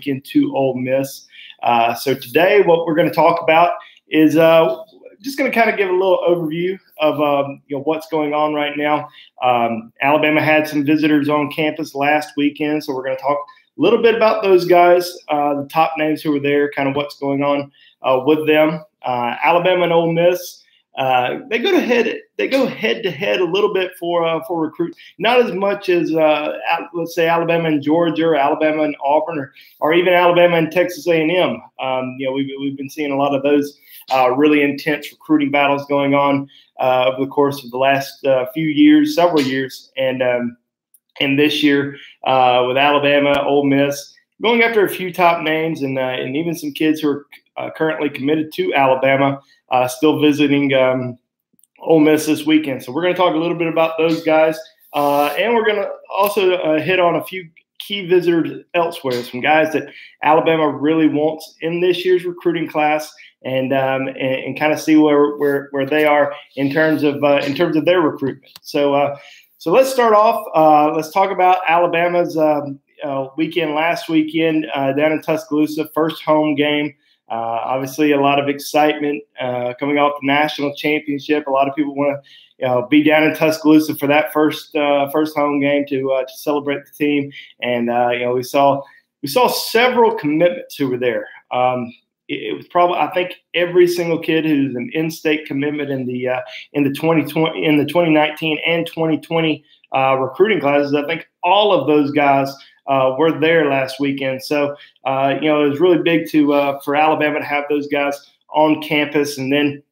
into Ole Miss. So today what we're going to talk about is just going to kind of give a little overview of what's going on right now. Alabama had some visitors on campus last weekend, so we're going to talk a little bit about those guys, the top names who were there, kind of what's going on with them. Alabama and Ole Miss, they go head to head a little bit for recruits, not as much as let's say Alabama and Georgia, or Alabama and Auburn, or even Alabama and Texas A&M. We've been seeing a lot of those really intense recruiting battles going on over the course of the last several years, and this year with Alabama, Ole Miss going after a few top names, and even some kids who are currently committed to Alabama, still visiting Ole Miss this weekend. So we're going to talk a little bit about those guys, and we're going to also hit on a few key visitors elsewhere, some guys that Alabama really wants in this year's recruiting class, and kind of see where they are in terms of their recruitment. So let's start off. Let's talk about Alabama's weekend last weekend down in Tuscaloosa, first home game. Obviously, a lot of excitement coming off the national championship. A lot of people want to be down in Tuscaloosa for that first home game to celebrate the team. And we saw several commitments who were there. It was probably, I think, every single kid who's an in-state commitment in the 2019 and 2020 recruiting classes. I think all of those guys were there last weekend. So it was really big for Alabama to have those guys on campus. And then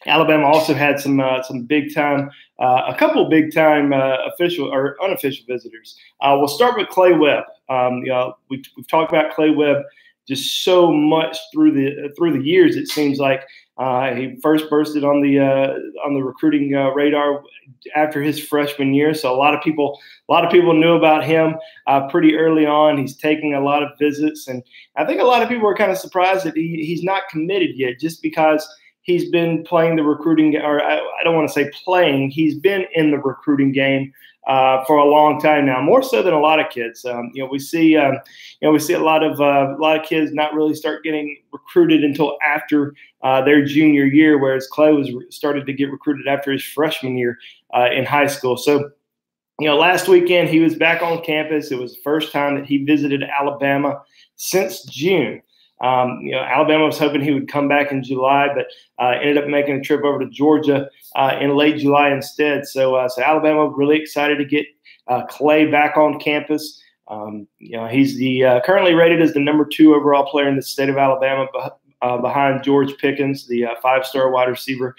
Alabama also had some big time, a couple big time official or unofficial visitors. We'll start with Clay Webb. We've talked about Clay Webb just so much through the years. It seems like he first bursted on the recruiting radar after his freshman year. So a lot of people knew about him pretty early on. He's taking a lot of visits, and I think a lot of people are kind of surprised that he's not committed yet, just because he's been playing the recruiting, or I don't want to say playing. He's been in the recruiting game for a long time now, more so than a lot of kids. We see a lot of kids not really start getting recruited until after their junior year, whereas Clay started to get recruited after his freshman year in high school. So, last weekend he was back on campus. It was the first time that he visited Alabama since June. Alabama was hoping he would come back in July, but ended up making a trip over to Georgia in late July instead. So Alabama really excited to get Clay back on campus. He's currently rated as the #2 overall player in the state of Alabama, behind George Pickens, the 5-star wide receiver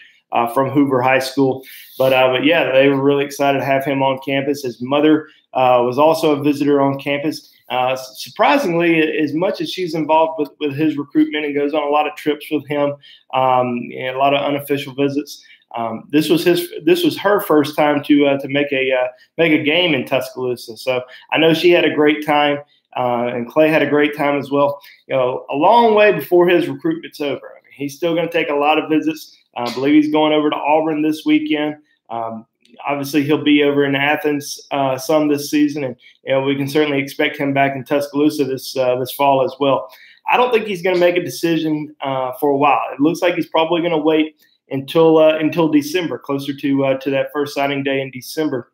from Hoover High School. But yeah, they were really excited to have him on campus. His mother was also a visitor on campus. Surprisingly, as much as she's involved with his recruitment and goes on a lot of trips with him, and a lot of unofficial visits, this was her first time to make a game in Tuscaloosa. So I know she had a great time, and Clay had a great time as well. A long way before his recruitment's over. I mean, he's still going to take a lot of visits. I believe he's going over to Auburn this weekend. Obviously, he'll be over in Athens some this season, and we can certainly expect him back in Tuscaloosa this fall as well. I don't think he's going to make a decision for a while. It looks like he's probably going to wait until December, closer to that first signing day in December,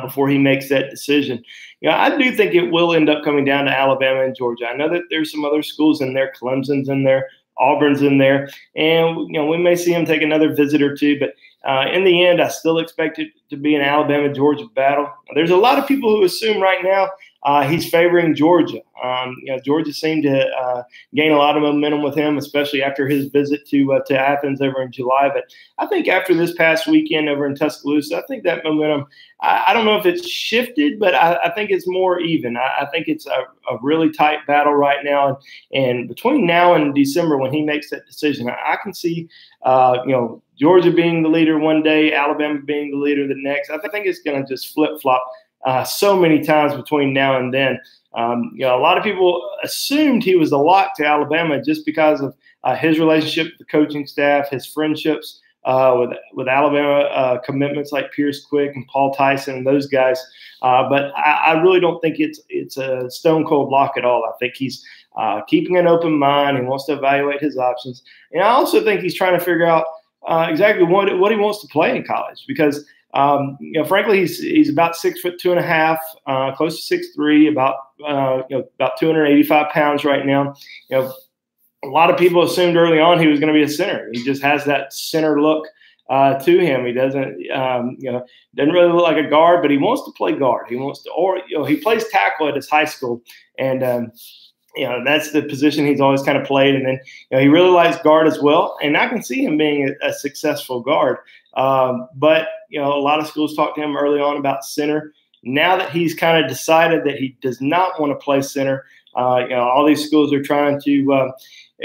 before he makes that decision. I do think it will end up coming down to Alabama and Georgia. I know that there's some other schools in there, Clemson's in there, Auburn's in there, and we may see him take another visit or two, but in the end, I still expect it to be an Alabama-Georgia battle. There's a lot of people who assume right now he's favoring Georgia. Georgia seemed to gain a lot of momentum with him, especially after his visit to Athens over in July. But I think after this past weekend over in Tuscaloosa, I think that momentum, I don't know if it's shifted, but I think it's more even. I think it's a really tight battle right now. And between now and December, when he makes that decision, I can see, Georgia being the leader one day, Alabama being the leader the next. I think it's going to just flip-flop so many times between now and then. A lot of people assumed he was a lock to Alabama just because of his relationship with the coaching staff, his friendships with Alabama commitments like Pierce Quick and Paul Tyson and those guys. But I really don't think it's a stone cold lock at all. I think he's keeping an open mind. He wants to evaluate his options, and I also think he's trying to figure out exactly what he wants to play in college because. Frankly, he's about 6'2.5", close to 6'3", about 285 pounds right now. A lot of people assumed early on he was going to be a center. He just has that center look to him. He doesn't really look like a guard, but he wants to play guard. He wants to, he plays tackle at his high school, and that's the position he's always kind of played. And then he really likes guard as well, and I can see him being a successful guard. But a lot of schools talked to him early on about center. Now that he's kind of decided that he does not want to play center, all these schools are trying to.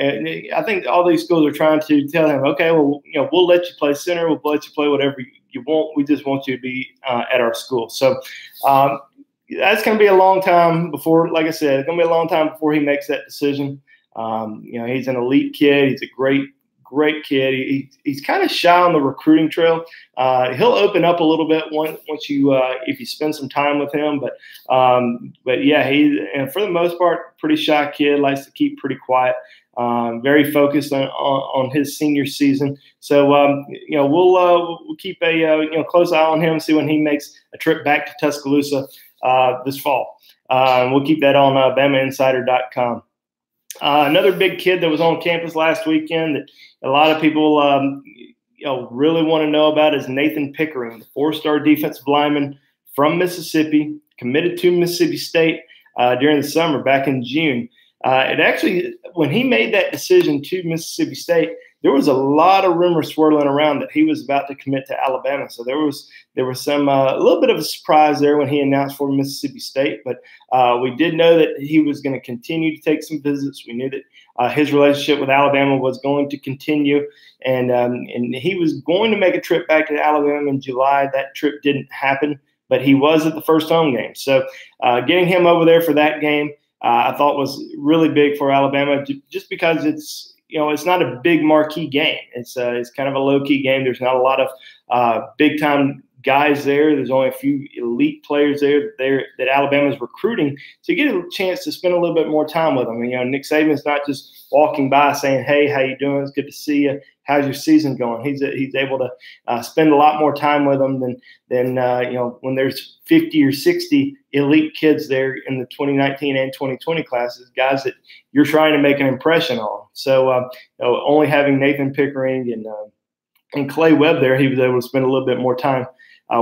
I think all these schools are trying to tell him, okay, well, we'll let you play center. We'll let you play whatever you want. We just want you to be at our school. So that's going to be a long time before, like I said, it's going to be a long time before he makes that decision. He's an elite kid. He's a great kid. He's kind of shy on the recruiting trail. He'll open up a little bit once you if you spend some time with him. But yeah, and for the most part, pretty shy kid. Likes to keep pretty quiet. Very focused on his senior season. So we'll keep a close eye on him. See when he makes a trip back to Tuscaloosa this fall. We'll keep that on BamaInsider.com. Another big kid that was on campus last weekend that a lot of people really want to know about is Nathan Pickering, the 4-star defensive lineman from Mississippi, committed to Mississippi State during the summer back in June. It actually, when he made that decision to Mississippi State, there was a lot of rumors swirling around that he was about to commit to Alabama. So there was some a little bit of a surprise there when he announced for Mississippi State. But we did know that he was going to continue to take some visits. We knew that his relationship with Alabama was going to continue, and he was going to make a trip back to Alabama in July. That trip didn't happen, but he was at the first home game. So getting him over there for that game, I thought was really big for Alabama, just because it's not a big marquee game. It's kind of a low key game. There's not a lot of big time guys there. There's only a few elite players there that Alabama's recruiting. So you get a chance to spend a little bit more time with them. And, Nick Saban's not just walking by saying, "Hey, how you doing? It's good to see you. How's your season going?" He's able to spend a lot more time with them than when there's 50 or 60 elite kids there in the 2019 and 2020 classes, guys that you're trying to make an impression on. So only having Nathan Pickering and Clay Webb there, he was able to spend a little bit more time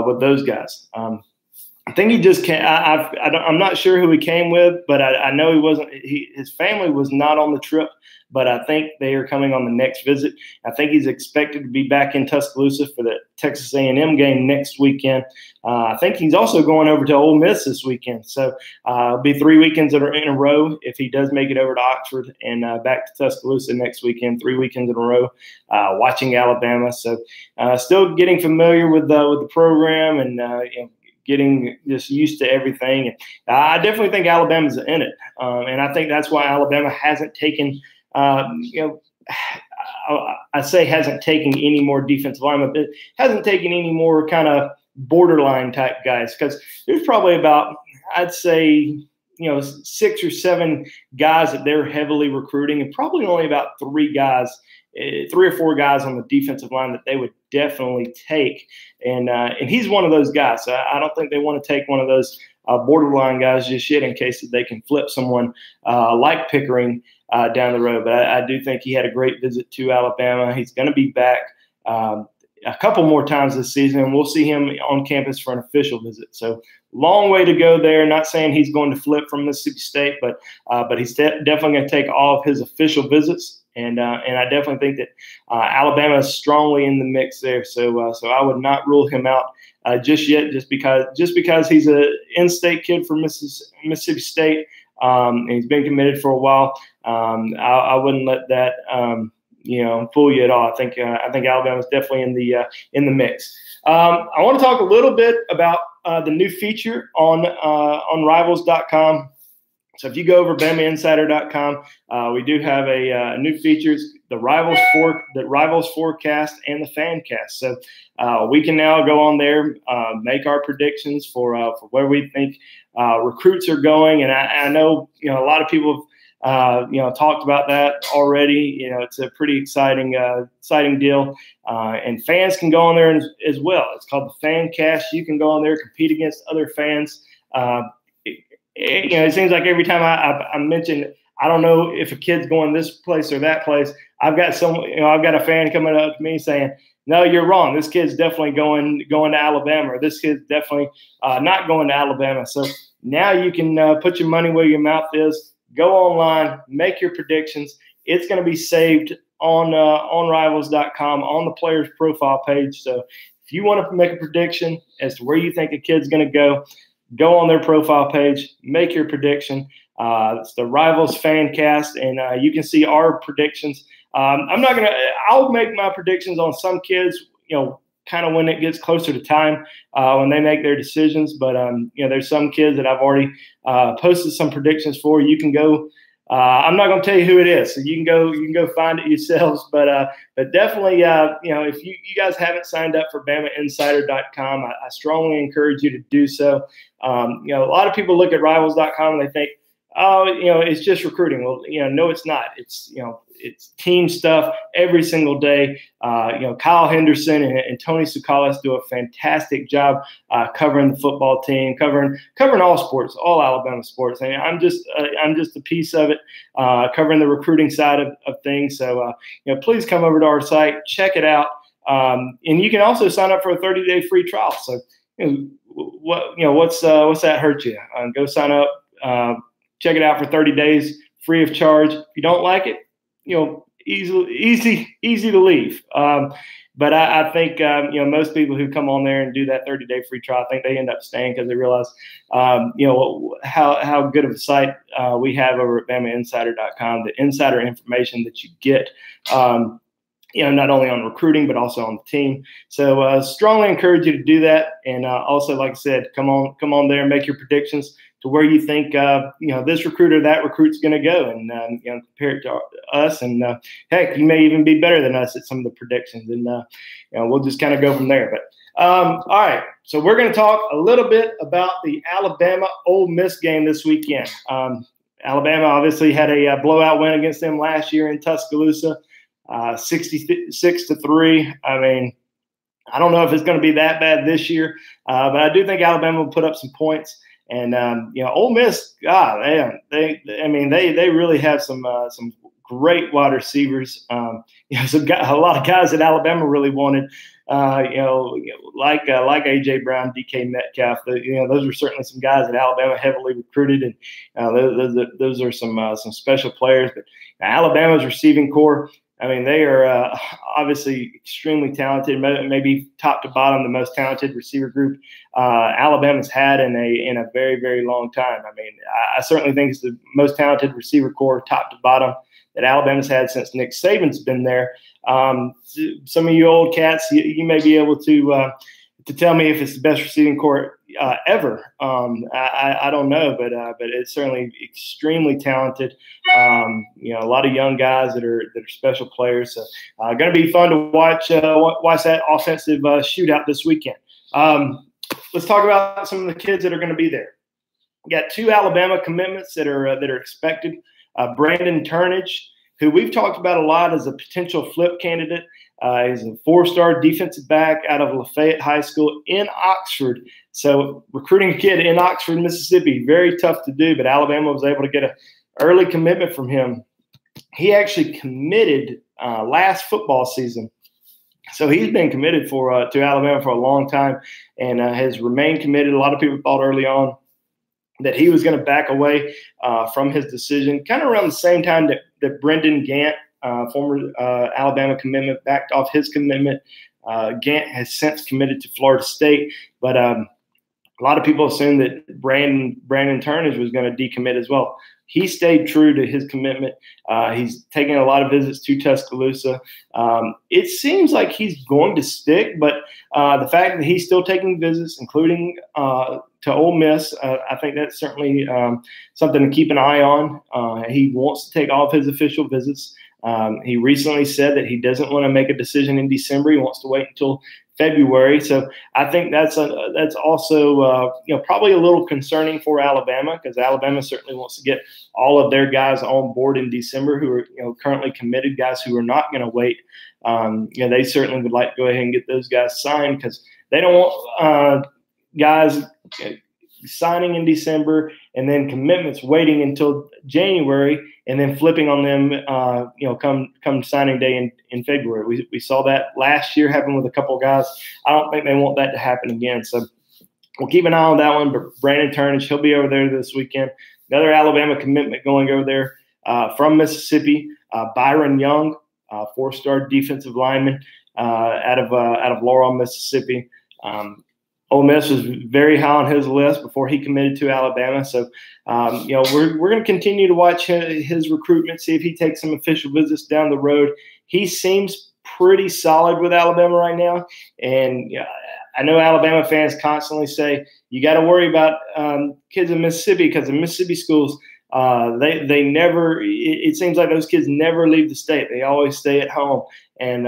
with those guys. I think he just can't. I'm not sure who he came with, but I know he wasn't. His family was not on the trip, but I think they are coming on the next visit. I think he's expected to be back in Tuscaloosa for the Texas A&M game next weekend. I think he's also going over to Ole Miss this weekend. So it'll be 3 weekends in a row if he does make it over to Oxford and back to Tuscaloosa next weekend. 3 weekends in a row watching Alabama. So still getting familiar with the program and getting just used to everything. And I definitely think Alabama's in it. And I think that's why Alabama hasn't taken, I say hasn't taken any more defensive linemen, but hasn't taken any more kind of borderline type guys. Because there's probably about, I'd say, 6 or 7 guys that they're heavily recruiting, and probably only about 3 or 4 guys on the defensive line that they would definitely take. And he's one of those guys. So I don't think they want to take one of those borderline guys just yet in case that they can flip someone like Pickering down the road. But I do think he had a great visit to Alabama. He's going to be back a couple more times this season, and we'll see him on campus for an official visit. So long way to go there. Not saying he's going to flip from Mississippi State, but he's definitely going to take all of his official visits. And I definitely think that Alabama is strongly in the mix there. So I would not rule him out just yet, just because he's an in-state kid from Mississippi State, and he's been committed for a while. I wouldn't let that fool you at all. I think Alabama is definitely in the mix. I want to talk a little bit about the new feature on Rivals.com. So if you go over BamaInsider.com, we do have a new features, the Rivals Forecast and the Fancast. So we can now go on there, make our predictions for where we think recruits are going. And I know, a lot of people have, talked about that already. It's a pretty exciting deal. And fans can go on there as well. It's called the Fancast. You can go on there, compete against other fans. It seems like every time I mention, I don't know if a kid's going this place or that place, I've got a fan coming up to me saying, no, you're wrong. This kid's definitely going to Alabama, or this kid's definitely not going to Alabama. So now you can put your money where your mouth is, go online, make your predictions. It's going to be saved on Rivals.com on the player's profile page. So if you want to make a prediction as to where you think a kid's going to go on their profile page, make your prediction. It's the Rivals Fancast, and you can see our predictions. I'll make my predictions on some kids, kind of when it gets closer to time, when they make their decisions. But, there's some kids that I've already posted some predictions for. You can go. I'm not going to tell you who it is, so you can go find it yourselves. But definitely, if you guys haven't signed up for BamaInsider.com, I strongly encourage you to do so. A lot of people look at Rivals.com and they think, oh, it's just recruiting. Well, no, it's not. It's team stuff every single day. Kyle Henderson and Tony Tsoukalas do a fantastic job covering the football team, covering all sports, all Alabama sports. And I'm just a piece of it, covering the recruiting side of things. So please come over to our site, check it out, and you can also sign up for a 30-day free trial. So what's that hurt you? Go sign up, check it out for 30 days free of charge. If you don't like it, easy to leave. But I think, most people who come on there and do that 30-day free trial, I think they end up staying because they realize, how good of a site we have over at BamaInsider.com, the insider information that you get, not only on recruiting, but also on the team. So strongly encourage you to do that. And also, like I said, come on there and make your predictions to where you think, this recruit or that recruit's going to go, and, compare it to us. And heck, you may even be better than us at some of the predictions. And, we'll just kind of go from there. But all right, so we're going to talk a little bit about the Alabama-Ole Miss game this weekend. Alabama obviously had a blowout win against them last year in Tuscaloosa, 66-3. I mean, I don't know if it's going to be that bad this year, but I do think Alabama will put up some points. And Ole Miss, God, they really have some great wide receivers. A lot of guys that Alabama really wanted. Like AJ Brown, DK Metcalf. Those were certainly some guys that Alabama heavily recruited, and those are some special players. But Alabama's receiving core, I mean, they are obviously extremely talented, maybe top to bottom the most talented receiver group Alabama's had in a very, very long time. I mean, I certainly think it's the most talented receiver core top to bottom that Alabama's had since Nick Saban's been there. Some of you old cats, you may be able to tell me if it's the best receiving core ever. I don't know, but it's certainly extremely talented. A lot of young guys that are special players. So going to be fun to watch that offensive shootout this weekend. Let's talk about some of the kids that are going to be there. We got 2 Alabama commitments that are expected. Brandon Turnage, who we've talked about a lot as a potential flip candidate. He's a 4-star defensive back out of Lafayette High School in Oxford. So recruiting a kid in Oxford, Mississippi, very tough to do, but Alabama was able to get an early commitment from him. He actually committed last football season. So he's been committed to Alabama for a long time and has remained committed. A lot of people thought early on that he was going to back away from his decision, kind of around the same time that Brendan Gant, former Alabama commitment, backed off his commitment. Gant has since committed to Florida State, but a lot of people assumed that Brandon Turnage was going to decommit as well. he stayed true to his commitment. He's taking a lot of visits to Tuscaloosa. It seems like he's going to stick, but the fact that he's still taking visits, including to Ole Miss, I think that's certainly something to keep an eye on. He wants to take all of his official visits. He recently said that he doesn't want to make a decision in December. He wants to wait until February. So I think that's also probably a little concerning for Alabama, because Alabama certainly wants to get all of their guys on board in December who are currently committed, guys who are not going to wait. They certainly would like to go ahead and get those guys signed, because they don't want guys signing in December and then commitments waiting until January and then flipping on them, come signing day in February. We saw that last year happen with a couple of guys. I don't think they want that to happen again. So we'll keep an eye on that one. But Brandon Turnage, he'll be over there this weekend. Another Alabama commitment going over there from Mississippi. Byron Young, 4-star defensive lineman out of Laurel, Mississippi. Ole Miss was very high on his list before he committed to Alabama. So, we're going to continue to watch his recruitment, see if he takes some official visits down the road. He seems pretty solid with Alabama right now. And I know Alabama fans constantly say, you got to worry about kids in Mississippi, because the Mississippi schools, they never – it seems like those kids never leave the state. They always stay at home. And,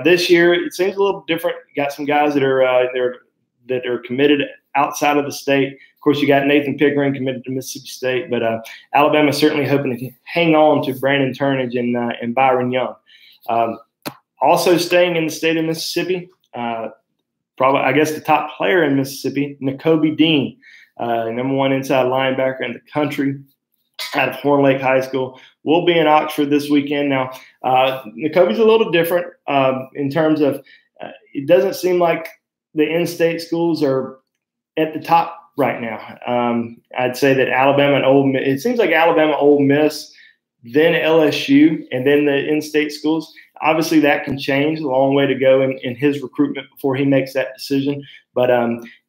this year it seems a little different. You got some guys that are committed outside of the state. Of course, you got Nathan Pickering committed to Mississippi State, but Alabama's certainly hoping to hang on to Brandon Turnage and Byron Young. Also staying in the state of Mississippi, probably, I guess, the top player in Mississippi, Nakobe Dean, number 1 inside linebacker in the country out of Horn Lake High School, will be in Oxford this weekend. Now, Nakobe's a little different in terms of it doesn't seem like the in-state schools are at the top right now. I'd say that Alabama and Ole Miss, it seems like Alabama, Ole Miss, then LSU, and then the in-state schools. Obviously, that can change. A long way to go in his recruitment before he makes that decision. But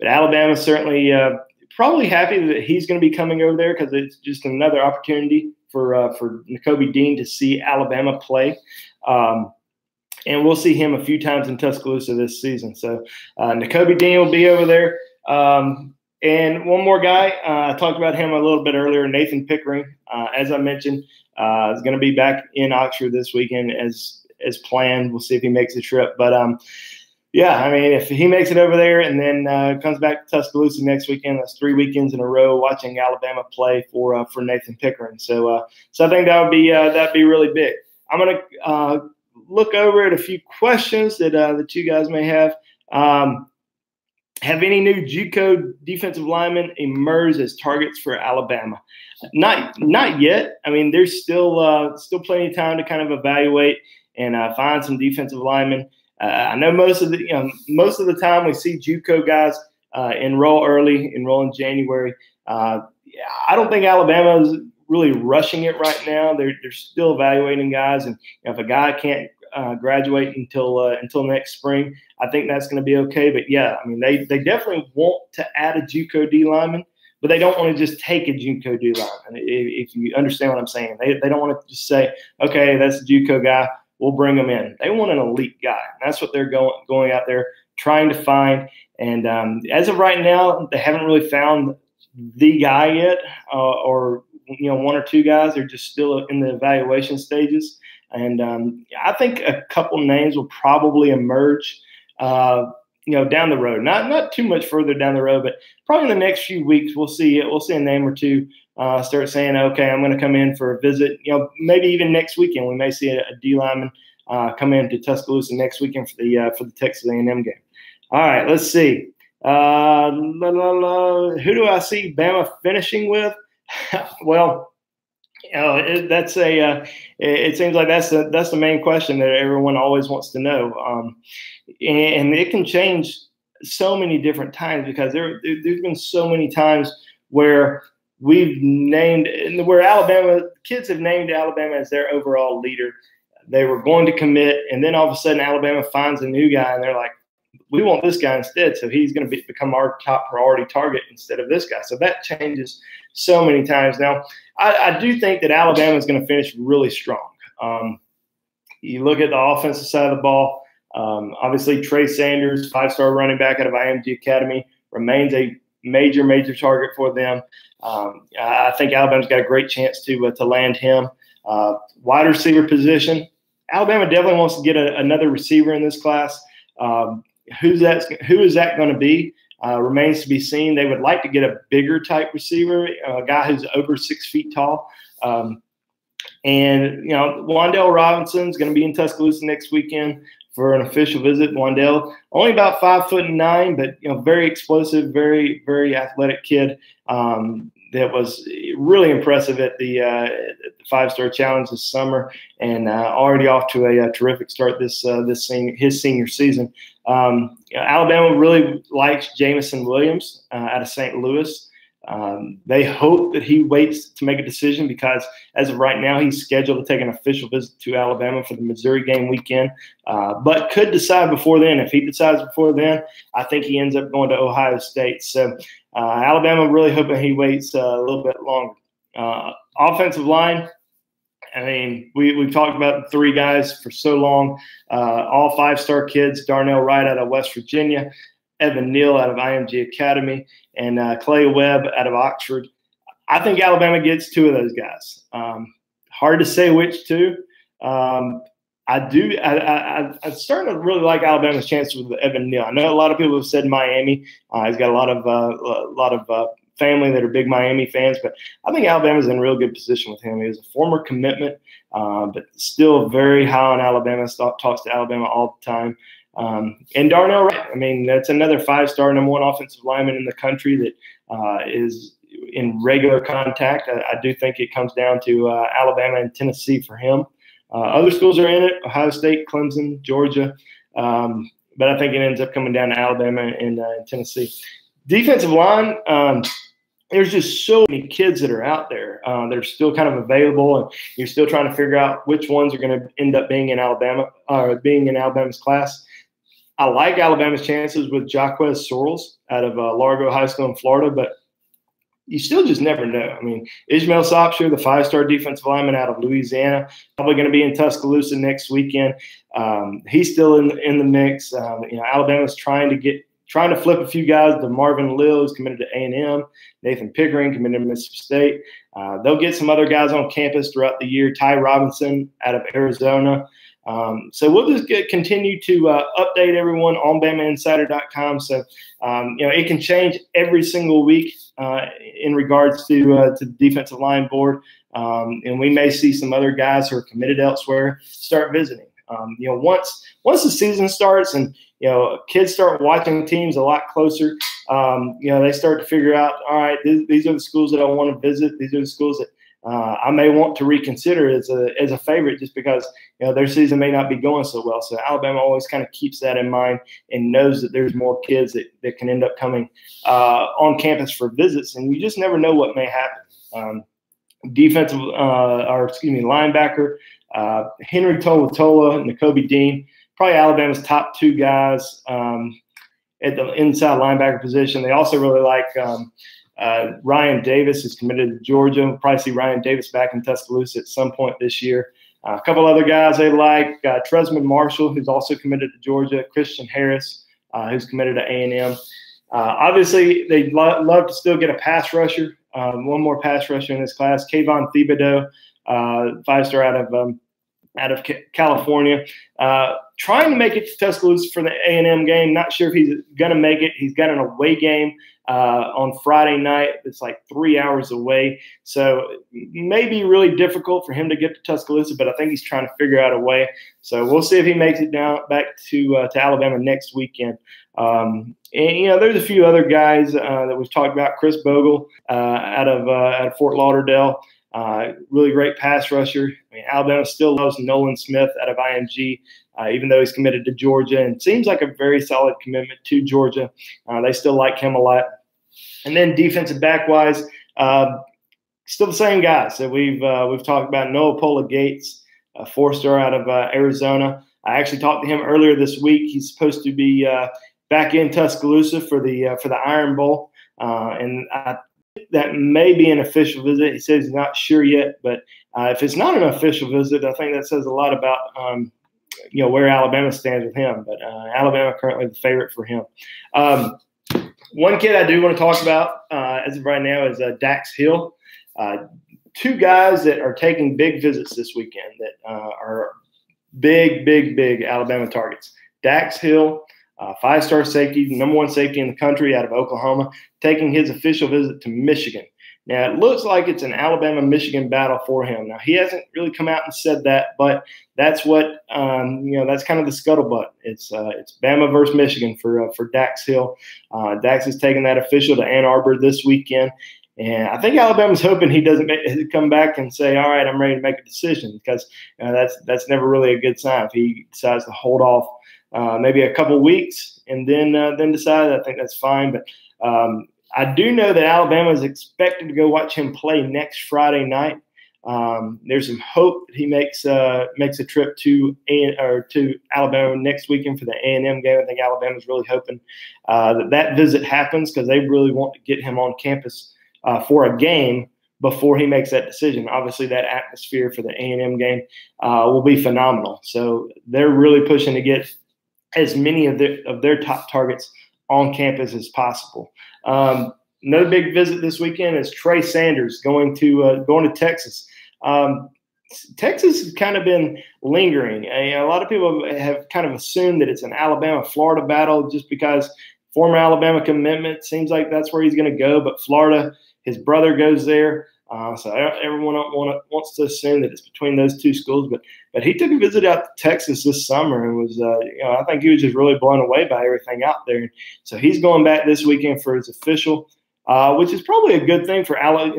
Alabama's certainly probably happy that he's going to be coming over there, because it's just another opportunity for Nakobe Dean to see Alabama play. And we'll see him a few times in Tuscaloosa this season. So Nakobe Dean will be over there. And one more guy, I talked about him a little bit earlier, Nathan Pickering, as I mentioned, is going to be back in Oxford this weekend as planned. We'll see if he makes the trip. But, if he makes it over there and then comes back to Tuscaloosa next weekend, that's 3 weekends in a row watching Alabama play for Nathan Pickering. So I think that'd be really big. I'm going to look over at a few questions that you guys may have. Have any new JUCO defensive linemen emerged as targets for Alabama? Not yet. I mean, there's still plenty of time to kind of evaluate and find some defensive linemen. I know most of the time we see JUCO guys enroll in January. I don't think Alabama is really rushing it right now. They're still evaluating guys, and if a guy can't graduate until next spring, I think that's going to be okay. But yeah, I mean, they definitely want to add a JUCO D lineman, but they don't want to just take a JUCO D lineman. If you understand what I'm saying, they don't want to just say, okay, that's a JUCO guy, we'll bring him in. They want an elite guy. And that's what they're going out there trying to find. And as of right now, they haven't really found the guy yet, or 1 or 2 guys. They're just still in the evaluation stages. And I think a couple names will probably emerge, down the road. Not too much further down the road, but probably in the next few weeks we'll see it. We'll see a name or two start saying, okay, I'm going to come in for a visit. Maybe even next weekend we may see a D lineman come in to Tuscaloosa next weekend for the Texas A&M game. All right, let's see. Who do I see Bama finishing with? Well, it seems like that's the main question that everyone always wants to know, and it can change so many different times, because there's been so many times where where Alabama kids have named Alabama as their overall leader. They were going to commit, and then all of a sudden Alabama finds a new guy, and they're like, we want this guy instead, so he's going to become our top priority target instead of this guy. So that changes so many times. Now, I do think that Alabama is going to finish really strong. You look at the offensive side of the ball. Obviously, Trey Sanders, 5-star running back out of IMG Academy, remains a major target for them. I think Alabama's got a great chance to land him. Wide receiver position, Alabama definitely wants to get another receiver in this class. Who is that going to be? Remains to be seen. They would like to get a bigger type receiver, a guy who's over 6 feet tall. And, Wan'Dale Robinson's going to be in Tuscaloosa next weekend for an official visit. Wan'Dale, only about 5'9", but, very explosive, very athletic kid. That was really impressive at the 5-star challenge this summer, and already off to a terrific start his senior season. Alabama really likes Jamison Williams out of St. Louis. They hope that he waits to make a decision because as of right now, he's scheduled to take an official visit to Alabama for the Missouri game weekend, but could decide before then. If he decides before then, I think he ends up going to Ohio State. So Alabama really hoping he waits a little bit longer. Offensive line, I mean, we've talked about the 3 guys for so long, all 5-star kids, Darnell Wright out of West Virginia, Evan Neal out of IMG Academy, and Clay Webb out of Oxford. I think Alabama gets 2 of those guys. Hard to say which 2. I'm starting to really like Alabama's chances with Evan Neal. I know a lot of people have said Miami. He's got a lot of family that are big Miami fans, but I think Alabama's in real good position with him. He was a former commitment, but still very high on Alabama. Talks to Alabama all the time. And Darnell Wright, I mean, that's another 5-star number 1 offensive lineman in the country that is in regular contact. I do think it comes down to Alabama and Tennessee for him. Other schools are in it, Ohio State, Clemson, Georgia. But I think it ends up coming down to Alabama and Tennessee. Defensive line, there's just so many kids that are out there. They're still kind of available, and you're still trying to figure out which ones are going to end up being in Alabama, being in Alabama's class. I like Alabama's chances with Jaquez Sorrells out of Largo High School in Florida, but you still just never know. I mean, Ishmael Sopsher, the 5-star defensive lineman out of Louisiana, probably going to be in Tuscaloosa next weekend. He's still in the mix. Alabama's trying to flip a few guys. The Marvin Lill, who's committed to A&M. Nathan Pickering, committed to Mississippi State. They'll get some other guys on campus throughout the year. Ty Robinson out of Arizona. So we'll just continue to update everyone on BamaInsider.com. So, it can change every single week in regards to the defensive line board. And we may see some other guys who are committed elsewhere start visiting. Once the season starts and, kids start watching teams a lot closer, they start to figure out, all right, these are the schools that I want to visit. These are the schools that I may want to reconsider as a favorite just because, their season may not be going so well. So Alabama always kind of keeps that in mind and knows that there's more kids that can end up coming on campus for visits. And you just never know what may happen. Linebacker, Henry Tolatola and Nakobe Dean, probably Alabama's top 2 guys at the inside linebacker position. They also really like Ryan Davis, who's committed to Georgia. We'll probably see Ryan Davis back in Tuscaloosa at some point this year. A couple other guys they like, Tresman Marshall, who's also committed to Georgia, Christian Harris, who's committed to A&M. Obviously, they'd love to still get a pass rusher, one more pass rusher in this class, Kayvon Thibodeau, 5-star out of California, trying to make it to Tuscaloosa for the A&M game. Not sure if he's going to make it. He's got an away game on Friday night. It's like 3 hours away. So it may be really difficult for him to get to Tuscaloosa, but I think he's trying to figure out a way. So we'll see if he makes it down back to Alabama next weekend. And, there's a few other guys that we've talked about. Chris Bogle out of Fort Lauderdale. Really great pass rusher. I mean, Alabama still loves Nolan Smith out of IMG, even though he's committed to Georgia, and seems like a very solid commitment to Georgia. They still like him a lot. And then defensive back-wise, still the same guys that we've talked about. Noah Pola Gates, a 4-star out of Arizona. I actually talked to him earlier this week. He's supposed to be back in Tuscaloosa for the Iron Bowl, and that may be an official visit. He says he's not sure yet, but if it's not an official visit, I think that says a lot about where Alabama stands with him. But Alabama currently the favorite for him. One kid I do want to talk about as of right now is Dax Hill. Two guys that are taking big visits this weekend that are big Alabama targets. Dax Hill, five-star safety, number one safety in the country out of Oklahoma, taking his official visit to Michigan. Now, it looks like it's an Alabama-Michigan battle for him. Now, he hasn't really come out and said that, but that's what that's kind of the scuttlebutt. It's Bama versus Michigan for Dax Hill. Dax is taking that official to Ann Arbor this weekend. And I think Alabama's hoping he doesn't come back and say, all right, I'm ready to make a decision, because that's never really a good sign. If he decides to hold off maybe a couple weeks and then decide, I think that's fine. But I do know that Alabama is expected to go watch him play next Friday night. There's some hope that he makes a trip to Alabama next weekend for the A&M game. I think Alabama's really hoping that visit happens, because they really want to get him on campus for a game before he makes that decision. Obviously, that atmosphere for the A&M game will be phenomenal. So they're really pushing to get as many of their top targets on campus as possible. Another big visit this weekend is Trey Sanders going to Texas. Texas has kind of been lingering. A lot of people have kind of assumed that it's an Alabama-Florida battle just because former Alabama commitment seems like that's where he's going to go. But Florida, his brother goes there. So everyone wants to assume that it's between those two schools. But he took a visit out to Texas this summer and was, I think he was just really blown away by everything out there. So he's going back this weekend for his official, which is probably a good thing for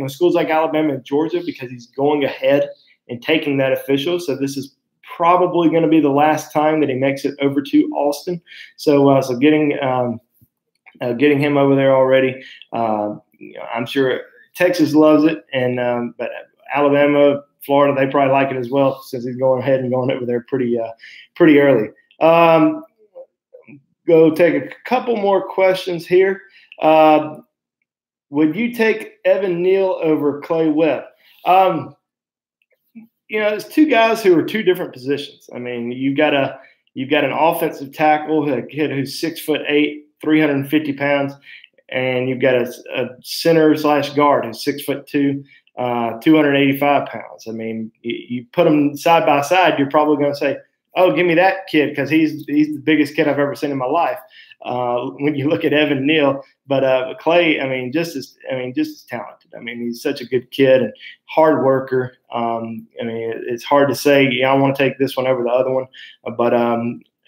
schools like Alabama and Georgia, because he's going ahead and taking that official. So this is probably going to be the last time that he makes it over to Austin. So getting him over there already, I'm sure Texas loves it, and but Alabama, Florida, they probably like it as well, since he's going ahead and going over there pretty early. Go take a couple more questions here. Would you take Evan Neal over Clay Webb? It's two guys who are two different positions. I mean, you've got an offensive tackle, a kid who's 6'8", 350 pounds. And you've got a center/guard who's 6'2", 285 pounds. I mean, you put them side by side, you're probably going to say, "Oh, give me that kid," because he's the biggest kid I've ever seen in my life. When you look at Evan Neal, but Clay, just as talented. I mean, he's such a good kid and hard worker. It's hard to say, I want to take this one over the other one. But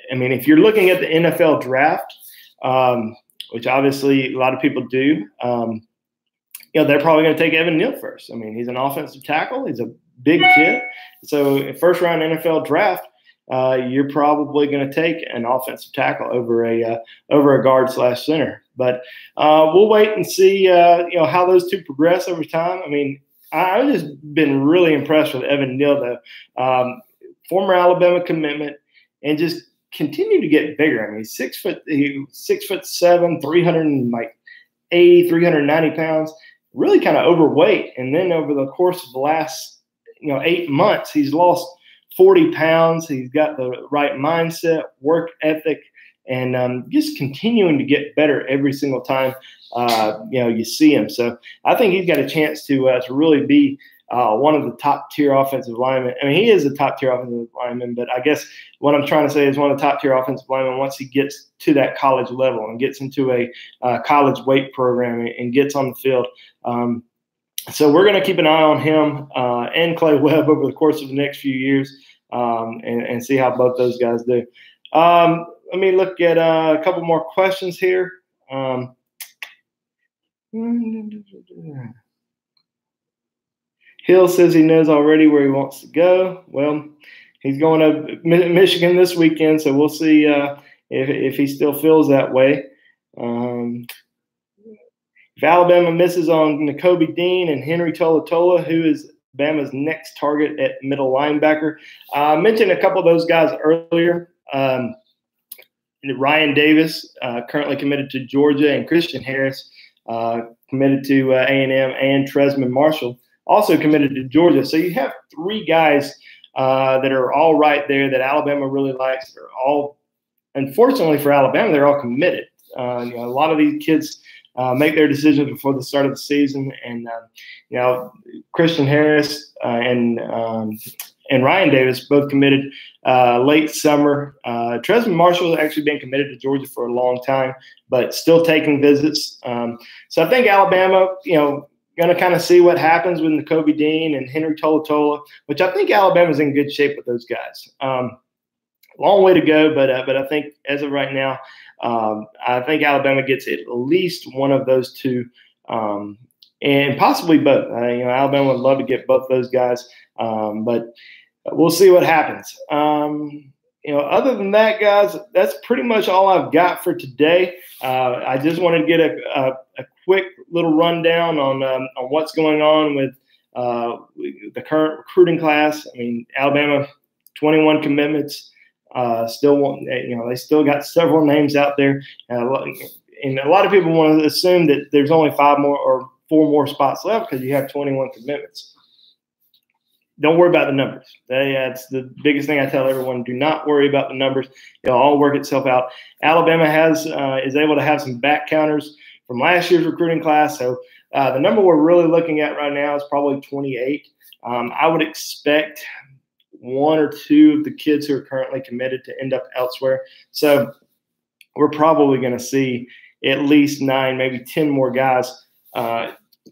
if you're looking at the NFL draft, which obviously a lot of people do, they're probably going to take Evan Neal first. I mean, he's an offensive tackle. He's a big kid. So first round NFL draft, you're probably going to take an offensive tackle over a guard/center. But we'll wait and see, how those two progress over time. I mean, I've just been really impressed with Evan Neal, though. Former Alabama commitment, and just continue to get bigger. I mean, 6'7", 380, 390 pounds, really kind of overweight. And then over the course of the last, 8 months, he's lost 40 pounds. He's got the right mindset, work ethic, and just continuing to get better every single time, you see him. So I think he's got a chance to really be one of the top-tier offensive linemen. I mean, he is a top-tier offensive lineman, but I guess what I'm trying to say is one of the top-tier offensive linemen once he gets to that college level and gets into a college weight program and gets on the field. So we're going to keep an eye on him and Clay Webb over the course of the next few years and see how both those guys do. Let me look at a couple more questions here. Hill says he knows already where he wants to go. Well, he's going to Michigan this weekend, so we'll see if he still feels that way. If Alabama misses on Nakobe Dean and Henry Tolatola, who is Bama's next target at middle linebacker? I mentioned a couple of those guys earlier. Ryan Davis, currently committed to Georgia, and Christian Harris, committed to A&M, and Tresman Marshall also committed to Georgia. So you have 3 guys that are all right there that Alabama really likes. They're all, unfortunately for Alabama, they're all committed. A lot of these kids make their decisions before the start of the season, and Christian Harris and Ryan Davis both committed late summer. Tresman Marshall has actually been committed to Georgia for a long time, but still taking visits. So I think Alabama, going to kind of see what happens with Nakobe Dean and Henry To'oTo'o, which I think Alabama's in good shape with those guys. Long way to go, but I think as of right now, I think Alabama gets at least one of those 2, and possibly both. Alabama would love to get both those guys, but we'll see what happens. Other than that, guys, that's pretty much all I've got for today. I just wanted to get a quick little rundown on what's going on with the current recruiting class. I mean, Alabama, 21 commitments. They still got several names out there, and a lot of people want to assume that there's only 5 more or 4 more spots left because you have 21 commitments. Don't worry about the numbers. That's the biggest thing I tell everyone. Do not worry about the numbers. It'll all work itself out. Alabama is able to have some back counters from last year's recruiting class. So the number we're really looking at right now is probably 28. I would expect 1 or 2 of the kids who are currently committed to end up elsewhere. So we're probably going to see at least 9, maybe 10 more guys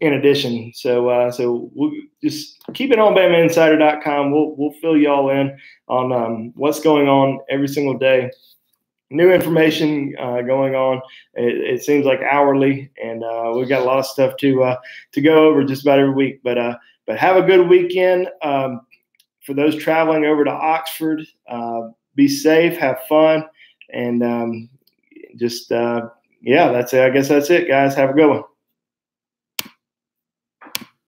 in addition. So we'll just keep it on BamaInsider.com. We'll fill you all in on what's going on every single day. New information going on. It seems like hourly, and we've got a lot of stuff to go over just about every week. But have a good weekend. For those traveling over to Oxford, be safe, have fun, and that's it. I guess that's it, guys. Have a good one.